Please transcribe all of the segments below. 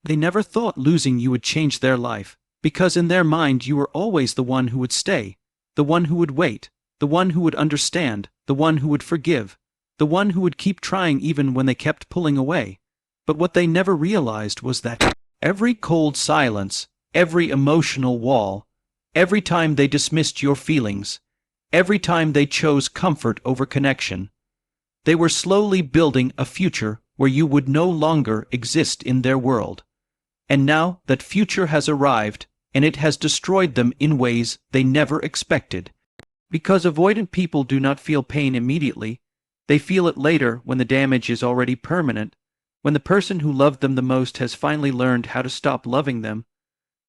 They never thought losing you would change their life, because in their mind you were always the one who would stay, the one who would wait, the one who would understand, the one who would forgive, the one who would keep trying even when they kept pulling away. But what they never realized was that every cold silence, every emotional wall, every time they dismissed your feelings, every time they chose comfort over connection, they were slowly building a future where you would no longer exist in their world. And now that future has arrived, and it has destroyed them in ways they never expected. Because avoidant people do not feel pain immediately, they feel it later when the damage is already permanent, when the person who loved them the most has finally learned how to stop loving them,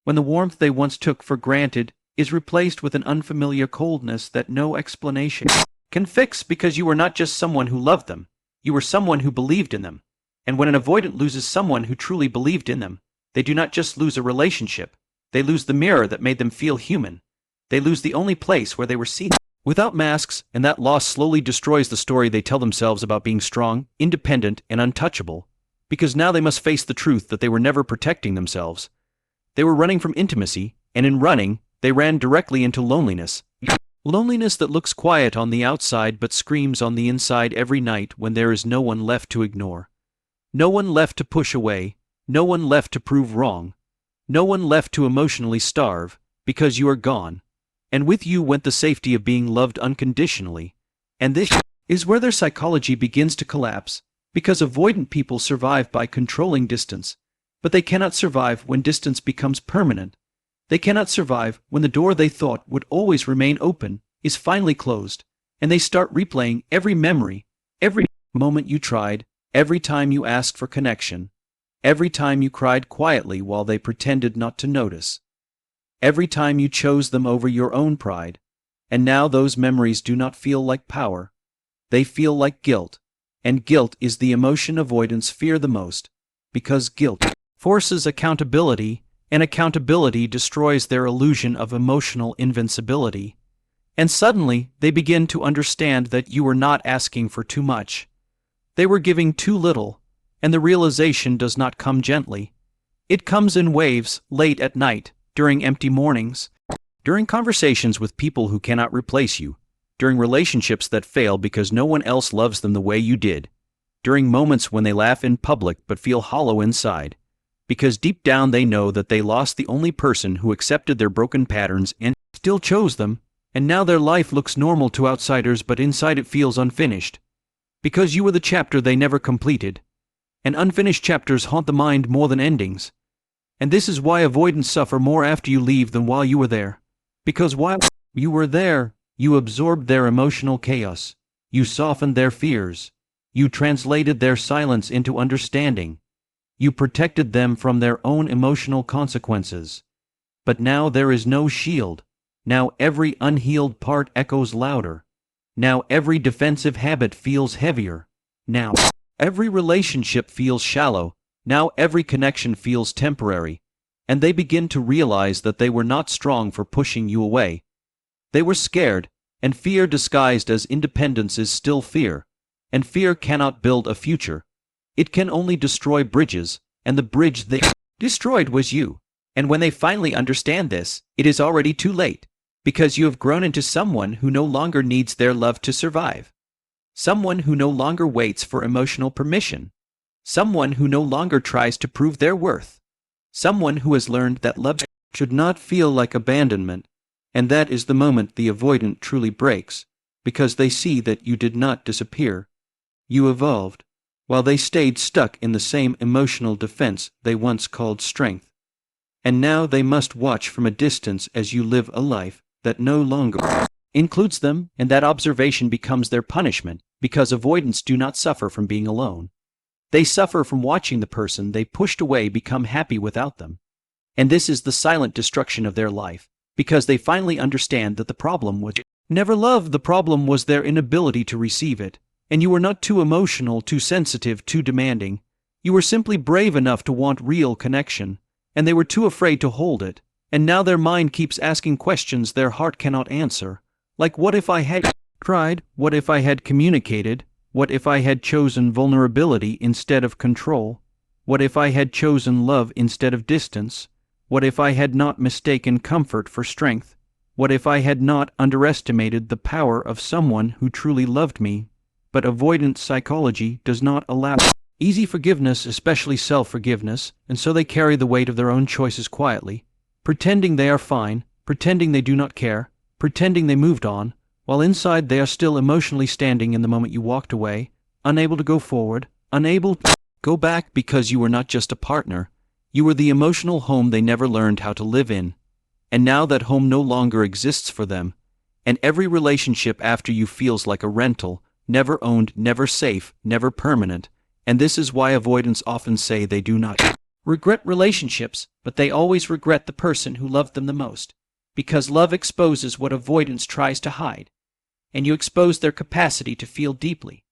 when the warmth they once took for granted is replaced with an unfamiliar coldness that no explanation can fix, because you were not just someone who loved them, you were someone who believed in them. And when an avoidant loses someone who truly believed in them, they do not just lose a relationship, they lose the mirror that made them feel human. They lose the only place where they were seen without masks, and that loss slowly destroys the story they tell themselves about being strong, independent, and untouchable, because now they must face the truth that they were never protecting themselves. They were running from intimacy, and in running, they ran directly into loneliness. Loneliness that looks quiet on the outside but screams on the inside every night when there is no one left to ignore. No one left to push away, no one left to prove wrong, no one left to emotionally starve, because you are gone. And with you went the safety of being loved unconditionally. And this is where their psychology begins to collapse, because avoidant people survive by controlling distance, but they cannot survive when distance becomes permanent. They cannot survive when the door they thought would always remain open is finally closed, and they start replaying every memory, every moment you tried, every time you asked for connection, every time you cried quietly while they pretended not to notice, every time you chose them over your own pride. And now those memories do not feel like power. They feel like guilt, and guilt is the emotion avoidants fear the most, because guilt forces accountability, and accountability destroys their illusion of emotional invincibility. And suddenly, they begin to understand that you were not asking for too much. They were giving too little, and the realization does not come gently. It comes in waves, late at night, during empty mornings, during conversations with people who cannot replace you, during relationships that fail because no one else loves them the way you did, during moments when they laugh in public but feel hollow inside, because deep down they know that they lost the only person who accepted their broken patterns and still chose them, and now their life looks normal to outsiders but inside it feels unfinished. Because you were the chapter they never completed, and unfinished chapters haunt the mind more than endings. And this is why avoidants suffer more after you leave than while you were there. Because while you were there, you absorbed their emotional chaos, you softened their fears, you translated their silence into understanding, you protected them from their own emotional consequences. But now there is no shield. Now every unhealed part echoes louder. Now every defensive habit feels heavier. Now every relationship feels shallow. Now every connection feels temporary. And they begin to realize that they were not strong for pushing you away. They were scared, and fear disguised as independence is still fear. And fear cannot build a future. It can only destroy bridges, and the bridge they destroyed was you. And when they finally understand this, it is already too late, because you have grown into someone who no longer needs their love to survive. Someone who no longer waits for emotional permission. Someone who no longer tries to prove their worth. Someone who has learned that love should not feel like abandonment, and that is the moment the avoidant truly breaks, because they see that you did not disappear. You evolved, while they stayed stuck in the same emotional defense they once called strength. And now they must watch from a distance as you live a life that no longer includes them, and that observation becomes their punishment, because avoidants do not suffer from being alone. They suffer from watching the person they pushed away become happy without them. And this is the silent destruction of their life, because they finally understand that the problem was never love, the problem was their inability to receive it. And you were not too emotional, too sensitive, too demanding. You were simply brave enough to want real connection, and they were too afraid to hold it. And now their mind keeps asking questions their heart cannot answer. Like, what if I had tried? What if I had communicated? What if I had chosen vulnerability instead of control? What if I had chosen love instead of distance? What if I had not mistaken comfort for strength? What if I had not underestimated the power of someone who truly loved me? But avoidant psychology does not allow easy forgiveness, especially self-forgiveness, and so they carry the weight of their own choices quietly, pretending they are fine, pretending they do not care, pretending they moved on, while inside they are still emotionally standing in the moment you walked away, unable to go forward, unable to go back because you were not just a partner, you were the emotional home they never learned how to live in. And now that home no longer exists for them, and every relationship after you feels like a rental, never owned, never safe, never permanent. And this is why avoidants often say they do not regret relationships, but they always regret the person who loved them the most. Because love exposes what avoidance tries to hide, and you expose their capacity to feel deeply.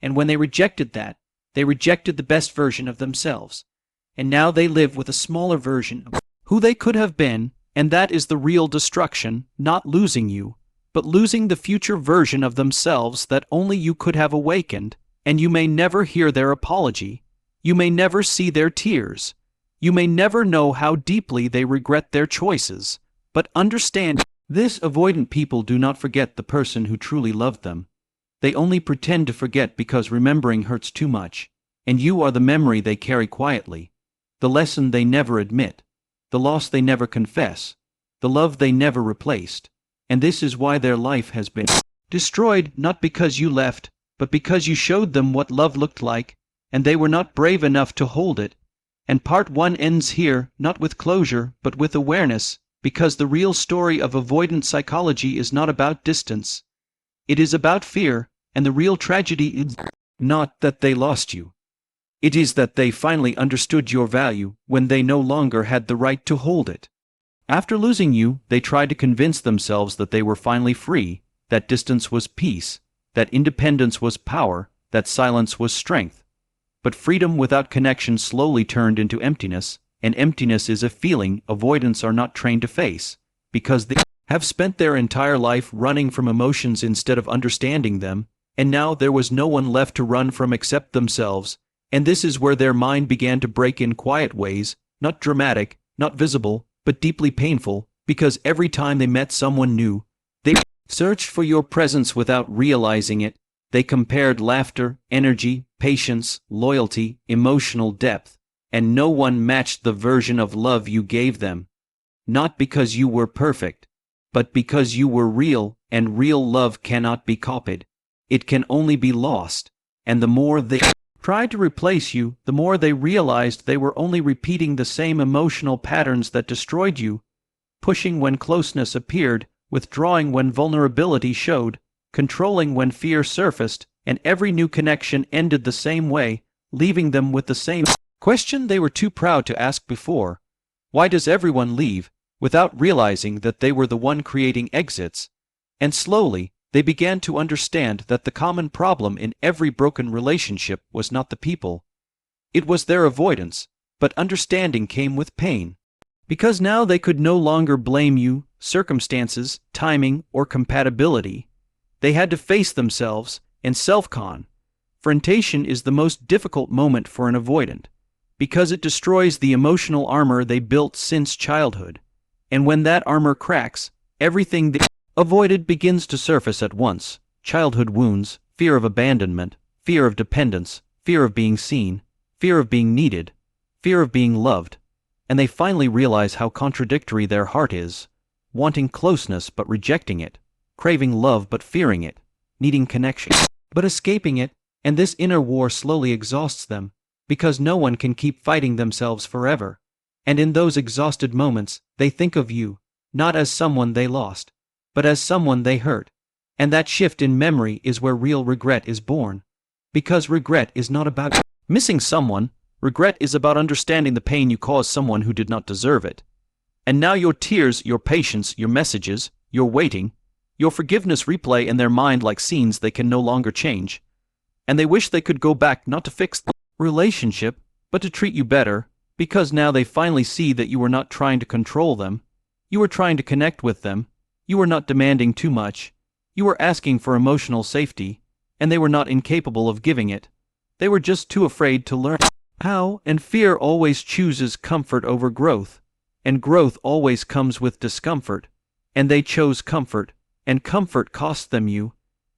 And when they rejected that, they rejected the best version of themselves. And now they live with a smaller version of who they could have been, and that is the real destruction, not losing you, but losing the future version of themselves that only you could have awakened. And you may never hear their apology. You may never see their tears. You may never know how deeply they regret their choices. But understand this: avoidant people do not forget the person who truly loved them. They only pretend to forget because remembering hurts too much. And you are the memory they carry quietly, the lesson they never admit, the loss they never confess, the love they never replaced. And this is why their life has been destroyed, not because you left, but because you showed them what love looked like, and they were not brave enough to hold it. And part 1 ends here, not with closure, but with awareness, because the real story of avoidant psychology is not about distance. It is about fear, and the real tragedy is not that they lost you. It is that they finally understood your value when they no longer had the right to hold it. After losing you, they tried to convince themselves that they were finally free, that distance was peace, that independence was power, that silence was strength. But freedom without connection slowly turned into emptiness, and emptiness is a feeling avoidants are not trained to face, because they have spent their entire life running from emotions instead of understanding them, and now there was no one left to run from except themselves, and this is where their mind began to break in quiet ways, not dramatic, not visible, but deeply painful, because every time they met someone new, they searched for your presence without realizing it. They compared laughter, energy, patience, loyalty, emotional depth, and no one matched the version of love you gave them. Not because you were perfect, but because you were real, and real love cannot be copied. It can only be lost. And the more they tried to replace you, the more they realized they were only repeating the same emotional patterns that destroyed you, pushing when closeness appeared, withdrawing when vulnerability showed, controlling when fear surfaced, and every new connection ended the same way, leaving them with the same question they were too proud to ask before. Why does everyone leave, without realizing that they were the one creating exits? And slowly, they began to understand that the common problem in every broken relationship was not the people. It was their avoidance, but understanding came with pain. Because now they could no longer blame you, circumstances, timing, or compatibility. They had to face themselves, and self-confrontation is the most difficult moment for an avoidant, because it destroys the emotional armor they built since childhood. And when that armor cracks, everything they avoided begins to surface at once: childhood wounds, fear of abandonment, fear of dependence, fear of being seen, fear of being needed, fear of being loved. And they finally realize how contradictory their heart is, wanting closeness but rejecting it, craving love but fearing it, needing connection but escaping it, and this inner war slowly exhausts them, because no one can keep fighting themselves forever. And in those exhausted moments, they think of you, not as someone they lost, but as someone they hurt. And that shift in memory is where real regret is born. Because regret is not about missing someone, regret is about understanding the pain you caused someone who did not deserve it. And now your tears, your patience, your messages, your waiting, your forgiveness replay in their mind like scenes they can no longer change. And they wish they could go back not to fix the relationship, but to treat you better, because now they finally see that you were not trying to control them. You were trying to connect with them. You were not demanding too much. You were asking for emotional safety, and they were not incapable of giving it. They were just too afraid to learn How, and fear always chooses comfort over growth, and growth always comes with discomfort, and they chose comfort, and comfort cost them you,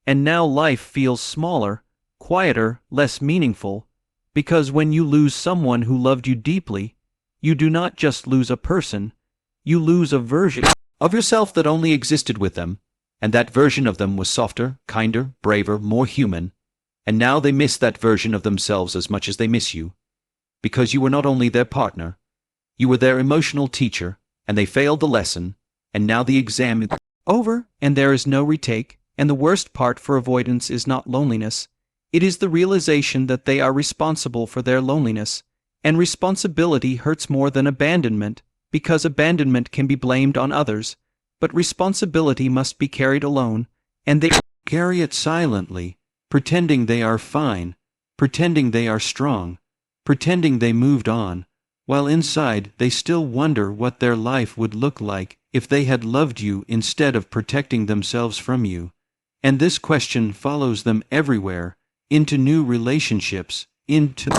and now life feels smaller, quieter, less meaningful, because when you lose someone who loved you deeply, you do not just lose a person, you lose a version of yourself that only existed with them, and that version of them was softer, kinder, braver, more human, and now they miss that version of themselves as much as they miss you, because you were not only their partner, you were their emotional teacher, and they failed the lesson, and now the exam is over, and there is no retake, and the worst part for avoidance is not loneliness, it is the realization that they are responsible for their loneliness, and responsibility hurts more than abandonment, because abandonment can be blamed on others, but responsibility must be carried alone, and they carry it silently, pretending they are fine, pretending they are strong, pretending they moved on, while inside they still wonder what their life would look like if they had loved you instead of protecting themselves from you. And this question follows them everywhere, into new relationships, into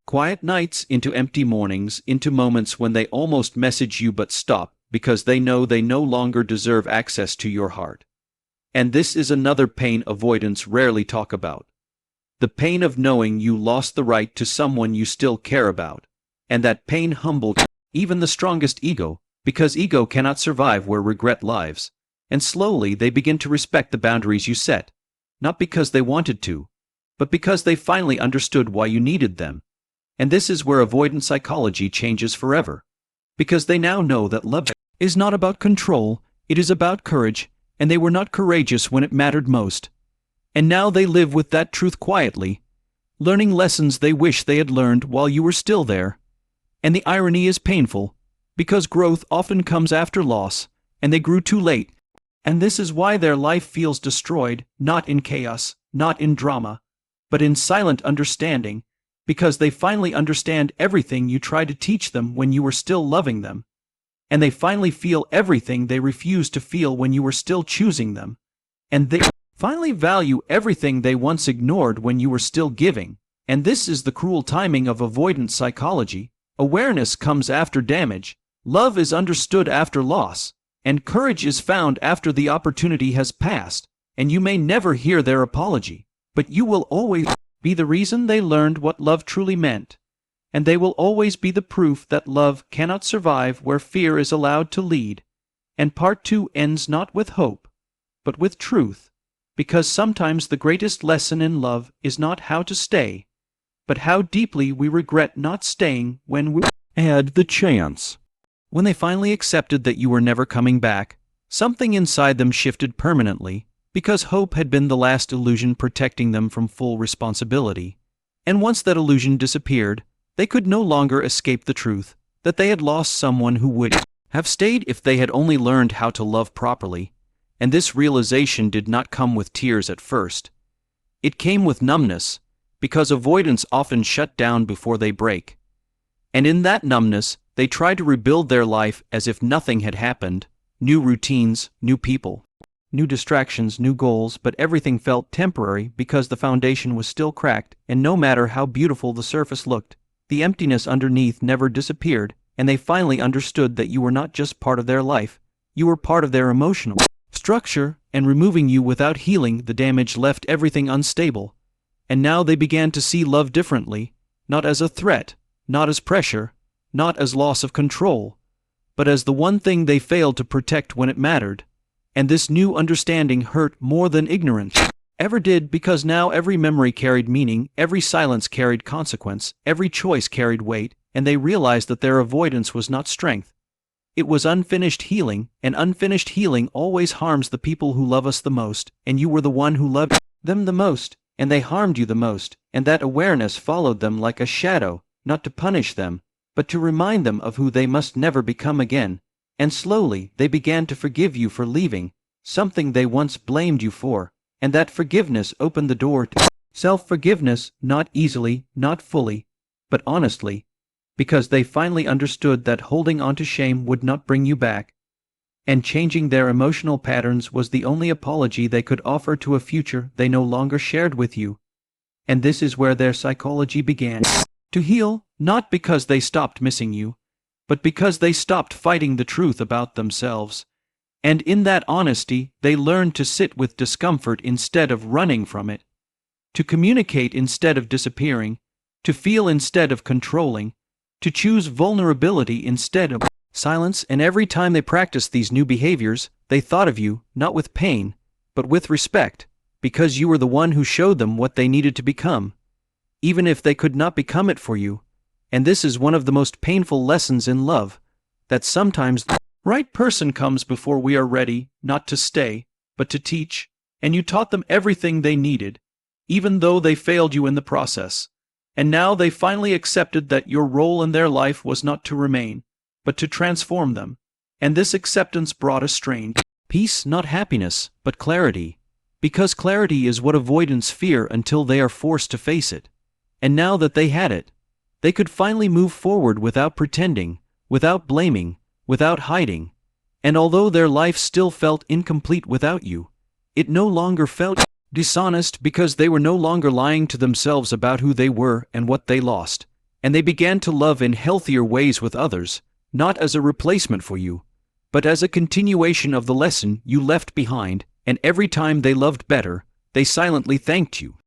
quiet nights, into empty mornings, into moments when they almost message you but stop, because they know they no longer deserve access to your heart. And this is another pain avoidants rarely talk about. The pain of knowing you lost the right to someone you still care about. And that pain humbled even the strongest ego, because ego cannot survive where regret lives. And slowly they begin to respect the boundaries you set, not because they wanted to, but because they finally understood why you needed them. And this is where avoidant psychology changes forever. Because they now know that love is not about control, it is about courage, and they were not courageous when it mattered most. And now they live with that truth quietly, learning lessons they wish they had learned while you were still there. And the irony is painful, because growth often comes after loss, and they grew too late. And this is why their life feels destroyed, not in chaos, not in drama, but in silent understanding, because they finally understand everything you tried to teach them when you were still loving them. And they finally feel everything they refused to feel when you were still choosing them. And they finally value everything they once ignored when you were still giving. And this is the cruel timing of avoidant psychology. Awareness comes after damage, love is understood after loss, and courage is found after the opportunity has passed, and you may never hear their apology, but you will always be the reason they learned what love truly meant, and they will always be the proof that love cannot survive where fear is allowed to lead. And part 2 ends not with hope, but with truth, because sometimes the greatest lesson in love is not how to stay, but how deeply we regret not staying when we had the chance. When they finally accepted that you were never coming back, something inside them shifted permanently, because hope had been the last illusion protecting them from full responsibility. And once that illusion disappeared, they could no longer escape the truth that they had lost someone who would have stayed if they had only learned how to love properly. And this realization did not come with tears at first. It came with numbness, because avoidants often shut down before they break. And in that numbness, they try to rebuild their life as if nothing had happened, new routines, new people, new distractions, new goals, but everything felt temporary because the foundation was still cracked, and no matter how beautiful the surface looked, the emptiness underneath never disappeared, and they finally understood that you were not just part of their life, you were part of their emotional structure, and removing you without healing the damage left everything unstable. And now they began to see love differently, not as a threat, not as pressure, not as loss of control, but as the one thing they failed to protect when it mattered. And this new understanding hurt more than ignorance ever did, because now every memory carried meaning, every silence carried consequence, every choice carried weight, and they realized that their avoidance was not strength. It was unfinished healing, and unfinished healing always harms the people who love us the most, and you were the one who loved them the most, and they harmed you the most, and that awareness followed them like a shadow, not to punish them, but to remind them of who they must never become again. And slowly they began to forgive you for leaving, something they once blamed you for, and that forgiveness opened the door to self-forgiveness, not easily, not fully, but honestly, because they finally understood that holding on to shame would not bring you back, and changing their emotional patterns was the only apology they could offer to a future they no longer shared with you. And this is where their psychology began. To heal, not because they stopped missing you, but because they stopped fighting the truth about themselves. And in that honesty, they learned to sit with discomfort instead of running from it, to communicate instead of disappearing, to feel instead of controlling, to choose vulnerability instead of silence. And every time they practiced these new behaviors, they thought of you, not with pain, but with respect, because you were the one who showed them what they needed to become, even if they could not become it for you. And this is one of the most painful lessons in love, that sometimes the right person comes before we are ready, not to stay, but to teach, and you taught them everything they needed, even though they failed you in the process. And now they finally accepted that your role in their life was not to remain, but to transform them. And this acceptance brought a strange peace, not happiness, but clarity. Because clarity is what avoidants fear until they are forced to face it. And now that they had it, they could finally move forward without pretending, without blaming, without hiding. And although their life still felt incomplete without you, it no longer felt dishonest, because they were no longer lying to themselves about who they were and what they lost. And they began to love in healthier ways with others, not as a replacement for you, but as a continuation of the lesson you left behind. And every time they loved better, they silently thanked you,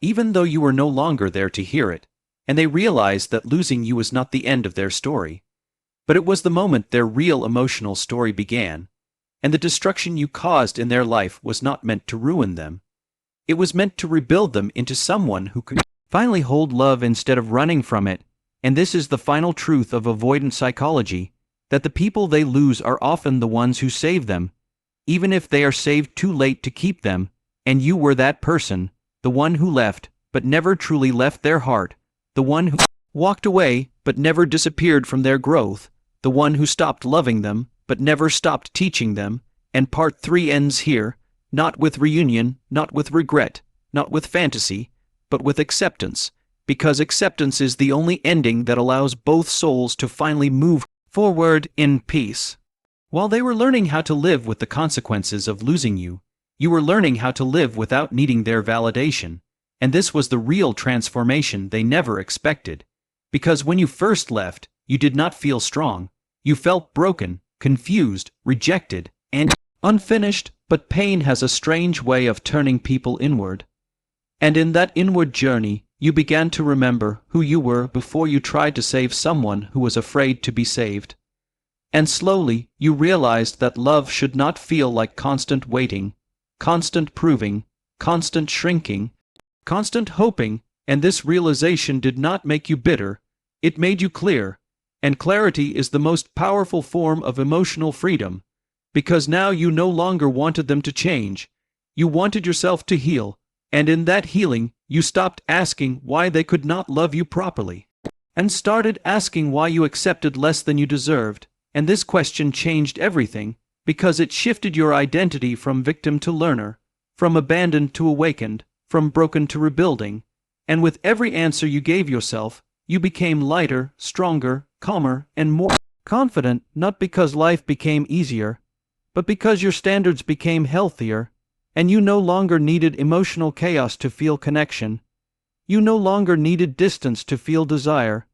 even though you were no longer there to hear it. And they realized that losing you was not the end of their story, but it was the moment their real emotional story began. And the destruction you caused in their life was not meant to ruin them. It was meant to rebuild them into someone who could finally hold love instead of running from it. And this is the final truth of avoidant psychology, that the people they lose are often the ones who save them, even if they are saved too late to keep them. And you were that person, the one who left, but never truly left their heart, the one who walked away, but never disappeared from their growth, the one who stopped loving them, but never stopped teaching them. And part 3 ends here, not with reunion, not with regret, not with fantasy, but with acceptance, because acceptance is the only ending that allows both souls to finally move forward in peace. While they were learning how to live with the consequences of losing you, you were learning how to live without needing their validation. And this was the real transformation they never expected. Because when you first left, you did not feel strong. You felt broken, confused, rejected, and unfinished. But pain has a strange way of turning people inward. And in that inward journey, you began to remember who you were before you tried to save someone who was afraid to be saved. And slowly, you realized that love should not feel like constant waiting, constant proving, constant shrinking, constant hoping. And this realization did not make you bitter, it made you clear. And clarity is the most powerful form of emotional freedom, because now you no longer wanted them to change. You wanted yourself to heal, and in that healing, you stopped asking why they could not love you properly, and started asking why you accepted less than you deserved. And this question changed everything, because it shifted your identity from victim to learner, from abandoned to awakened, from broken to rebuilding. And with every answer you gave yourself, you became lighter, stronger, calmer, and more confident, not because life became easier, but because your standards became healthier. And you no longer needed emotional chaos to feel connection. You no longer needed distance to feel desire.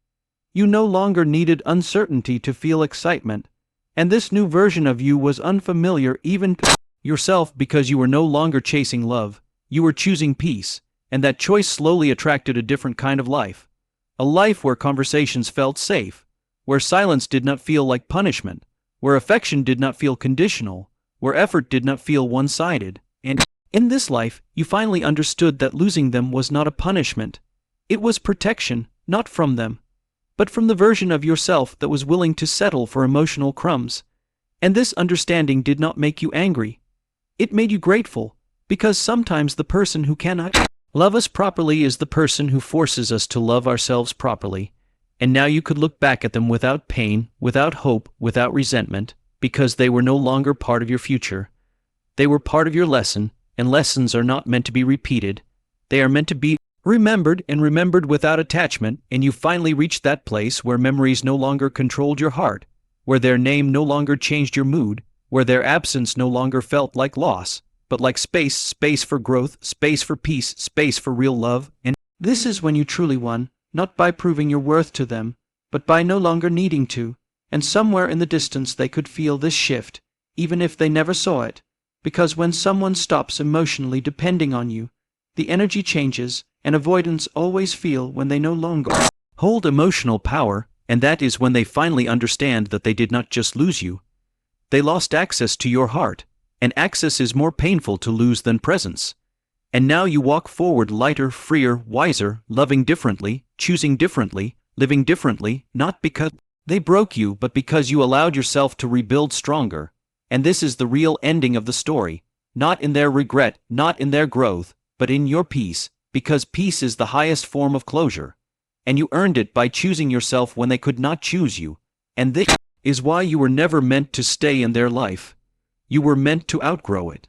You no longer needed uncertainty to feel excitement. And this new version of you was unfamiliar even to yourself, because you were no longer chasing love, you were choosing peace. And that choice slowly attracted a different kind of life. A life where conversations felt safe, where silence did not feel like punishment, where affection did not feel conditional, where effort did not feel one-sided. And in this life, you finally understood that losing them was not a punishment. It was protection, not from them, but from the version of yourself that was willing to settle for emotional crumbs. And this understanding did not make you angry. It made you grateful, because sometimes the person who cannot love us properly is the person who forces us to love ourselves properly. And now you could look back at them without pain, without hope, without resentment, because they were no longer part of your future. They were part of your lesson, and lessons are not meant to be repeated. They are meant to be remembered, and remembered without attachment. And you finally reached that place where memories no longer controlled your heart, where their name no longer changed your mood, where their absence no longer felt like loss, but like space for growth, space for peace, space for real love. And this is when you truly won, not by proving your worth to them, but by no longer needing to, and somewhere in the distance they could feel this shift, even if they never saw it, because when someone stops emotionally depending on you, the energy changes, and avoidants always feel when they no longer hold emotional power, and that is when they finally understand that they did not just lose you. They lost access to your heart, and access is more painful to lose than presence. And now you walk forward lighter, freer, wiser, loving differently, choosing differently, living differently, not because they broke you but because you allowed yourself to rebuild stronger. And this is the real ending of the story, not in their regret, not in their growth, but in your peace, because peace is the highest form of closure. And you earned it by choosing yourself when they could not choose you. And this is why you were never meant to stay in their life. You were meant to outgrow it.